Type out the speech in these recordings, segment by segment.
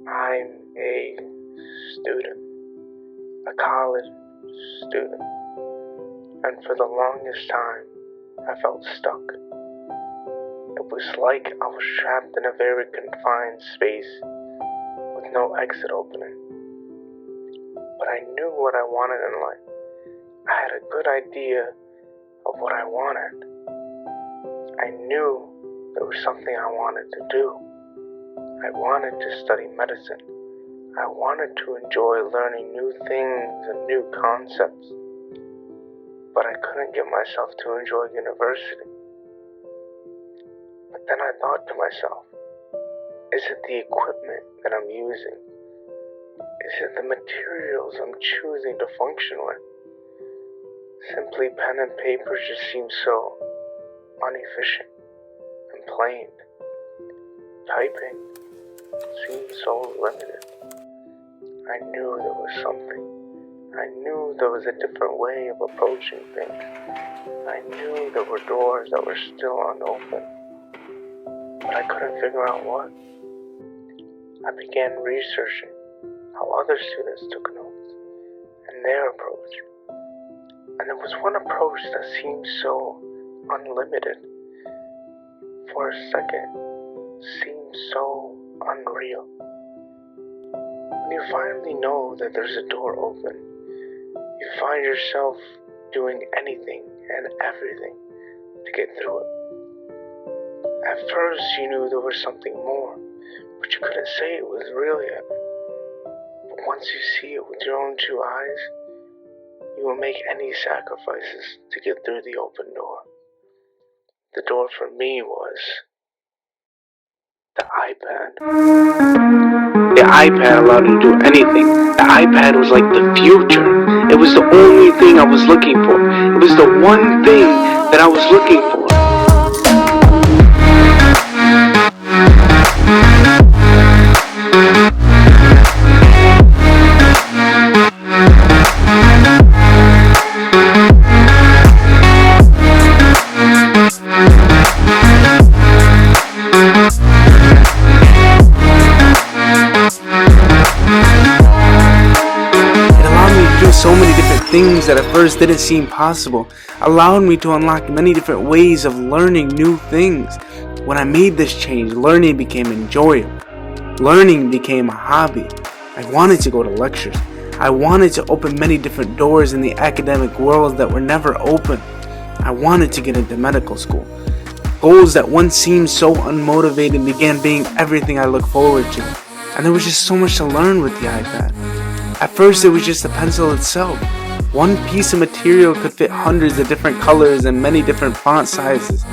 I'm a student, a college student, and for the longest time, I felt stuck. It was like I was trapped in a very confined space with no exit opening. But I knew what I wanted in life. I had a good idea of what I wanted. I knew there was something I wanted to do. I wanted to study medicine. I wanted to enjoy learning new things and new concepts. But I couldn't get myself to enjoy university. But then I thought to myself, is it the equipment that I'm using? Is it the materials I'm choosing to function with? Simply pen and paper just seems so inefficient and plain. Typing seemed so limited. I knew there was something. I knew there was a different way of approaching things. I knew there were doors that were still unopened, but I couldn't figure out what. I began researching how other students took notes and their approach. And there was one approach that seemed so unlimited. For a second, seemed so unreal. When you finally know that there's a door open, you find yourself doing anything and everything to get through it. At first, you knew there was something more, but you couldn't say it was real yet. But once you see it with your own two eyes, you will make any sacrifices to get through the open door. The door for me was the iPad. The iPad allowed me to do anything. The iPad was like the future. It was the only thing I was looking for. It was the one thing that I was looking for. So many different things that at first didn't seem possible, allowed me to unlock many different ways of learning new things. When I made this change, learning became enjoyable. Learning became a hobby. I wanted to go to lectures. I wanted to open many different doors in the academic world that were never open. I wanted to get into medical school. Goals that once seemed so unmotivated began being everything I look forward to. And there was just so much to learn with the iPad. At first, it was just the pencil itself. One piece of material could fit hundreds of different colors and many different font sizes,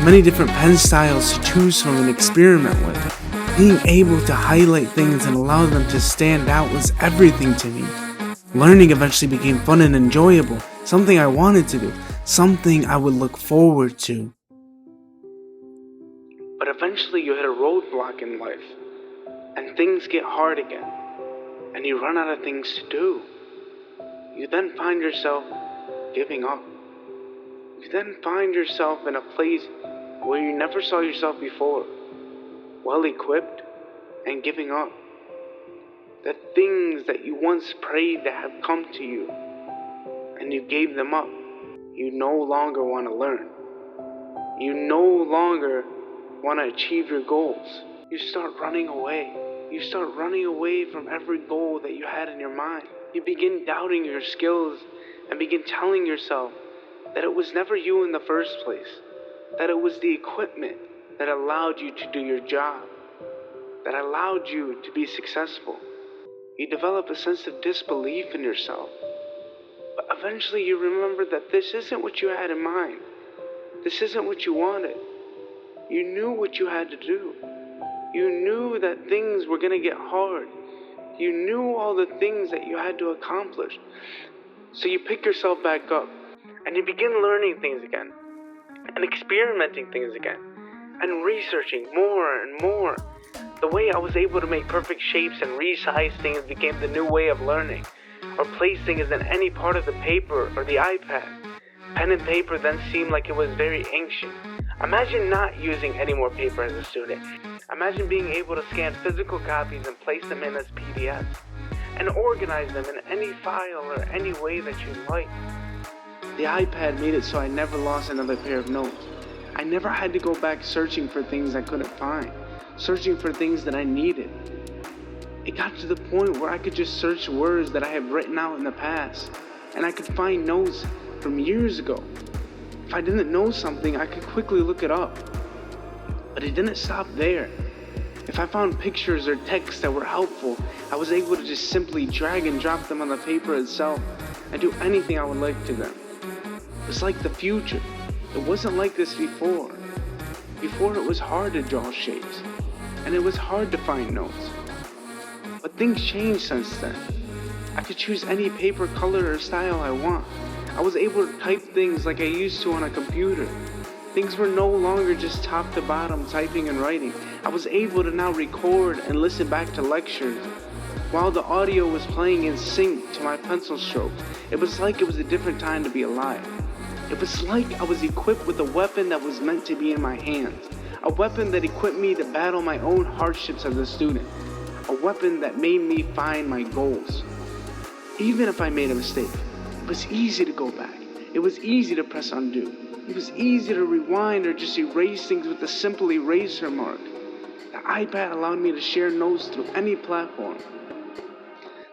many different pen styles to choose from and experiment with. Being able to highlight things and allow them to stand out was everything to me. Learning eventually became fun and enjoyable, something I wanted to do, something I would look forward to. But eventually you hit a roadblock in life, and things get hard again. And you run out of things to do. You then find yourself giving up. You then find yourself in a place where you never saw yourself before, well equipped and giving up. The things that you once prayed to have come to you, and you gave them up. You no longer want to learn. You no longer want to achieve your goals. You start running away. You start running away from every goal that you had in your mind. You begin doubting your skills and begin telling yourself that it was never you in the first place, that it was the equipment that allowed you to do your job, that allowed you to be successful. You develop a sense of disbelief in yourself. But eventually you remember that this isn't what you had in mind. This isn't what you wanted. You knew what you had to do. You knew that things were going to get hard. You knew all the things that you had to accomplish. So you pick yourself back up and you begin learning things again and experimenting things again and researching more and more. The way I was able to make perfect shapes and resize things became the new way of learning, or place things in any part of the paper or the iPad. Pen and paper then seemed like it was very ancient. Imagine not using any more paper as a student. Imagine being able to scan physical copies and place them in as PDFs, and organize them in any file or any way that you like. The iPad made it so I never lost another pair of notes. I never had to go back searching for things I couldn't find, searching for things that I needed. It got to the point where I could just search words that I had written out in the past, and I could find notes from years ago. If I didn't know something, I could quickly look it up. But it didn't stop there. If I found pictures or texts that were helpful, I was able to just simply drag and drop them on the paper itself and do anything I would like to them. It was like the future. It wasn't like this before. Before it was hard to draw shapes, and it was hard to find notes. But things changed since then. I could choose any paper, color, or style I want. I was able to type things like I used to on a computer. Things were no longer just top to bottom typing and writing. I was able to now record and listen back to lectures while the audio was playing in sync to my pencil strokes. It was like it was a different time to be alive. It was like I was equipped with a weapon that was meant to be in my hands. A weapon that equipped me to battle my own hardships as a student. A weapon that made me find my goals. Even if I made a mistake, it was easy to go back. It was easy to press undo. It was easy to rewind or just erase things with a simple eraser mark. The iPad allowed me to share notes through any platform.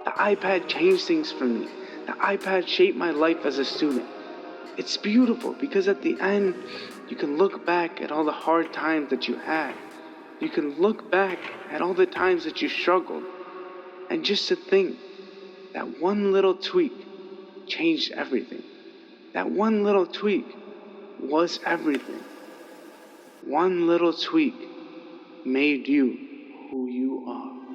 The iPad changed things for me. The iPad shaped my life as a student. It's beautiful because at the end, you can look back at all the hard times that you had. You can look back at all the times that you struggled. And just to think that one little tweak changed everything. That one little tweak was everything. One little tweak made you who you are.